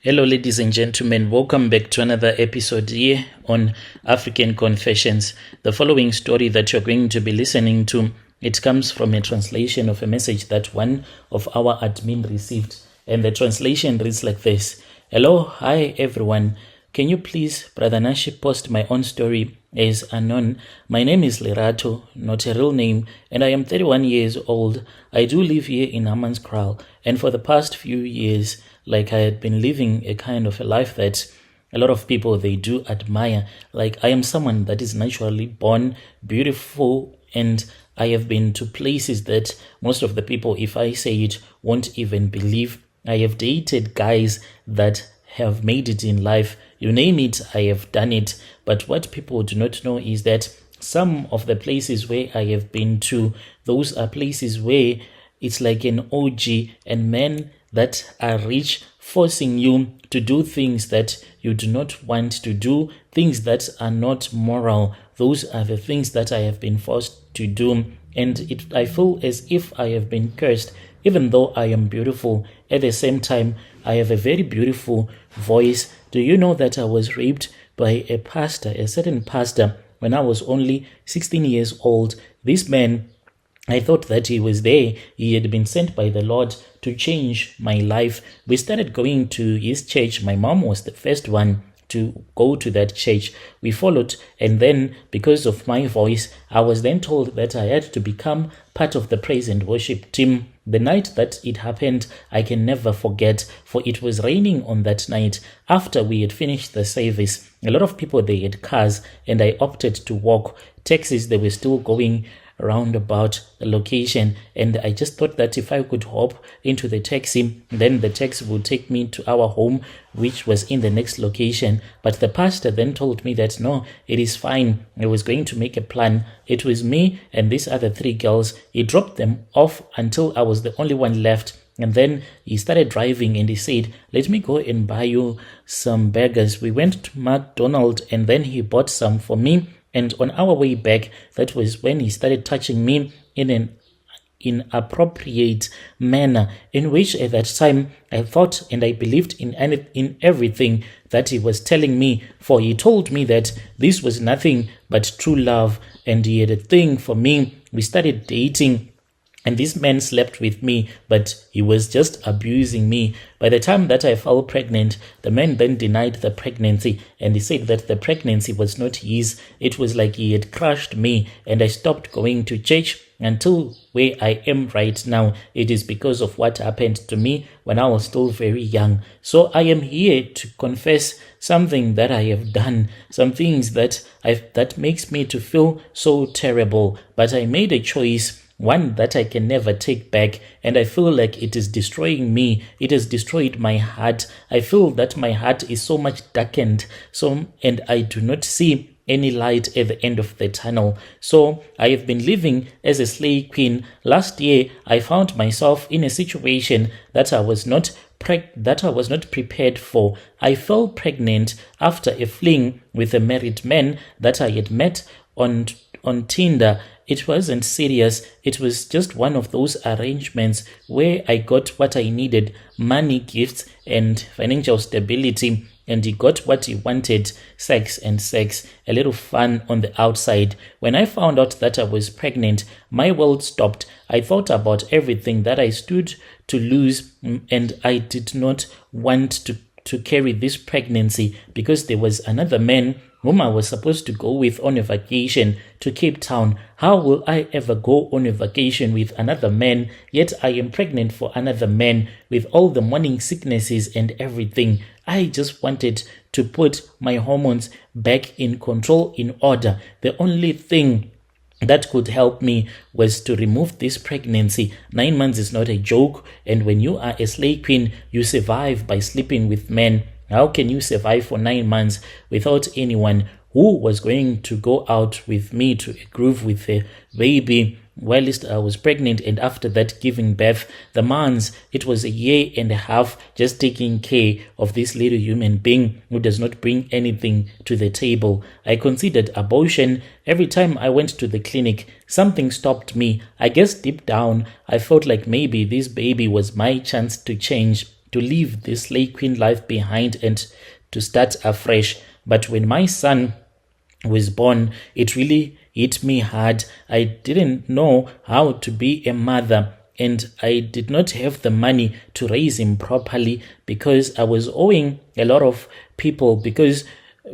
Hello, ladies and gentlemen. Welcome back to another episode here on African Confessions. The following story that you're going to be listening to, it comes from a translation of a message that one of our admin received. And the translation reads like this. Hello, hi everyone. Can you please, Brother Nashi, post my own story as unknown? My name is Lerato, not a real name, and I am 31 years old. I do live here in Hammanskraal, and for the past few years, like I had been living a kind of a life that a lot of people, they do admire. Like I am someone that is naturally born beautiful, and I have been to places that most of the people, if I say it, won't even believe. I have dated guys that have made it in life. You name it, I have done it. But what people do not know is that some of the places where I have been to, those are places where it's like an OG, and men that are rich forcing you to do things that you do not want to do, things that are not moral. Those are the things that I have been forced to do. And I feel as if I have been cursed, even though I am beautiful. At the same time, I have a very beautiful voice. Do you know that I was raped by a pastor, a certain pastor, when I was only 16 years old? This man, I thought that he was there. He had been sent by the Lord to change my life. We started going to his church. My mom was the first one to go to that church. We followed, and then because of my voice, I was then told that I had to become part of the praise and worship team. The night that it happened, I can never forget, for it was raining on that night. After we had finished the service, a lot of people, they had cars, and I opted to walk. Taxis, they were still going around about the location, and I just thought that if I could hop into the taxi, then the taxi would take me to our home, which was in the next location. But the pastor then told me that no, it is fine. I was going to make a plan. It was me and these other three girls. He dropped them off until I was the only one left. And then he started driving, and he said, let me go and buy you some burgers. We went to McDonald's, and then he bought some for me. And on our way back, that was when he started touching me in an inappropriate manner, in which at that time I thought and I believed in everything that he was telling me, for he told me that this was nothing but true love, and he had a thing for me. We started dating, and this man slept with me, but he was just abusing me. By the time that I fell pregnant, the man then denied the pregnancy, and he said that the pregnancy was not his. It was like he had crushed me, and I stopped going to church until where I am right now. It is because of what happened to me when I was still very young. So I am here to confess something that I have done, some things that makes me to feel so terrible. But I made a choice, one that I can never take back, and I feel like it is destroying me. It has destroyed my heart. I feel that my heart is so much darkened, and I do not see any light at the end of the tunnel. So I have been living as a slave queen. Last year, I found myself in a situation that I was not prepared for. I fell pregnant after a fling with a married man that I had met on Tinder. It wasn't serious. It was just one of those arrangements where I got what I needed, money, gifts, and financial stability. And he got what he wanted, sex, a little fun on the outside. When I found out that I was pregnant, my world stopped. I thought about everything that I stood to lose, and I did not want to carry this pregnancy because there was another man whom I was supposed to go with on a vacation to Cape Town. How will I ever go on a vacation with another man, yet I am pregnant for another man with all the morning sicknesses and everything? I just wanted to put my hormones back in control, in order. The only thing that could help me was to remove this pregnancy. 9 months is not a joke, and when you are a slave queen, you survive by sleeping with men. How can you survive for 9 months without anyone who was going to go out with me to a groove with a baby whilst I was pregnant, and after that giving birth? The months, it was a year and a half just taking care of this little human being who does not bring anything to the table. I considered abortion. Every time I went to the clinic, something stopped me. I guess deep down, I felt like maybe this baby was my chance to change. to leave this slay queen life behind and to start afresh. But when my son was born, it really hit me hard. I didn't know how to be a mother, and I did not have the money to raise him properly because I was owing a lot of people. Because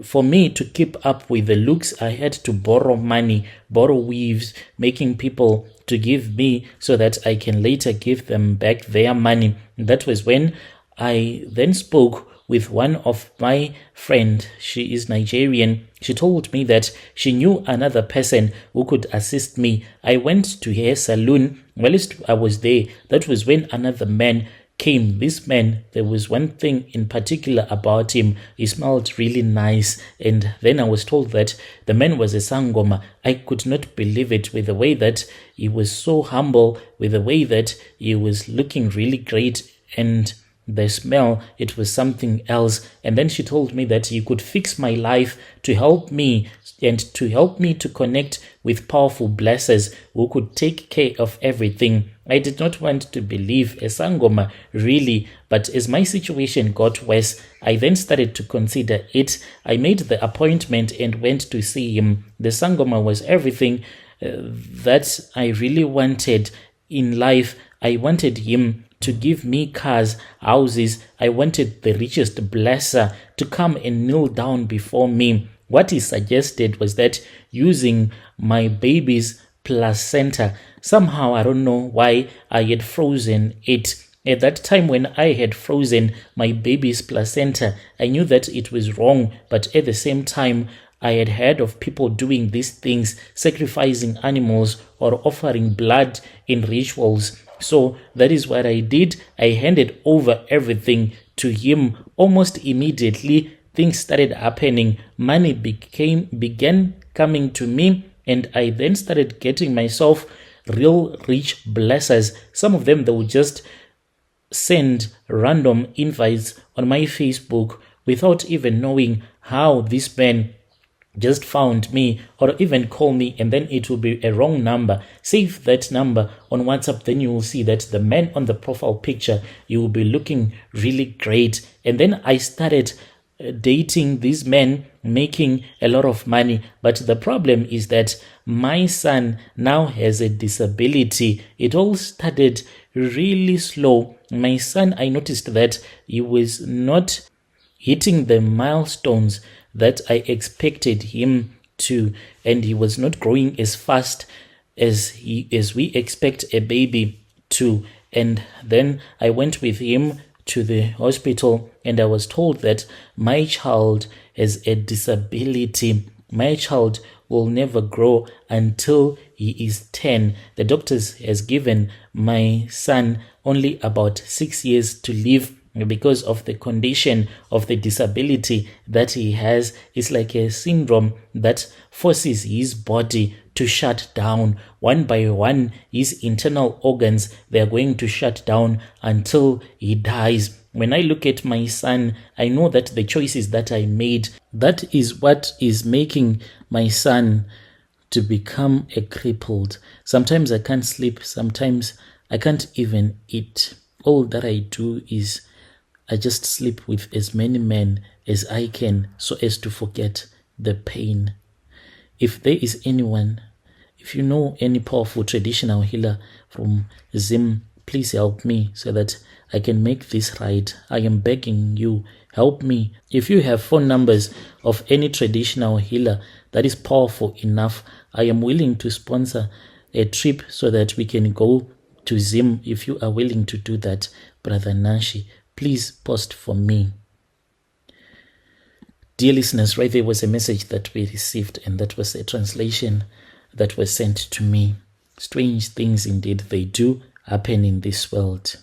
for me to keep up with the looks, I had to borrow money, borrow weaves, making people to give me so that I can later give them back their money. That was when I then spoke with one of my friend. She is Nigerian. She told me that she knew another person who could assist me. I went to her salon. Whilst I was there, that was when another man came. This man, there was one thing in particular about him. He smelled really nice. And then I was told that the man was a sangoma. I could not believe it, with the way that he was so humble, with the way that he was looking really great, and the smell, it was something else. And then she told me that he could fix my life to help me and to help me to connect with powerful blessers who could take care of everything. I did not want to believe a sangoma, really, but as my situation got worse, I then started to consider it. I made the appointment and went to see him. The sangoma was everything that I really wanted in life. I wanted him to give me cars, houses. I wanted the richest blesser to come and kneel down before me. What he suggested was that using my baby's placenta, somehow, I don't know why, I had frozen it. At that time when I had frozen my baby's placenta, I knew that it was wrong, but at the same time, I had heard of people doing these things, sacrificing animals or offering blood in rituals. So that is what I did. I handed over everything to him. Almost immediately, things started happening. Money began coming to me, and I then started getting myself real rich blessers. Some of them, they would just send random invites on my Facebook without even knowing how this man just found me, or even call me, and then it will be a wrong number. Save that number on WhatsApp, then you will see that the man on the profile picture, you will be looking really great. And then I started dating these men, making a lot of money. But the problem is that my son now has a disability. It all started really slow. My son, I noticed that he was not hitting the milestones that I expected him to, and he was not growing as fast as we expect a baby to. And then I went with him to the hospital, and I was told that my child has a disability. My child will never grow until he is 10. The doctors has given my son only about 6 years to live, because of the condition of the disability that he has. It's like a syndrome that forces his body to shut down. One by one, his internal organs, they are going to shut down until he dies. When I look at my son, I know that the choices that I made, that is what is making my son to become a crippled. Sometimes I can't sleep. Sometimes I can't even eat. All that I do is I just sleep with as many men as I can, so as to forget the pain. If there is anyone, if you know any powerful traditional healer from Zim, please help me so that I can make this right. I am begging you, help me. If you have phone numbers of any traditional healer that is powerful enough, I am willing to sponsor a trip so that we can go to Zim. If you are willing to do that, Brother Nashi, please post for me. Dear listeners, right there was a message that we received, and that was a translation that was sent to me. Strange things indeed, they do happen in this world.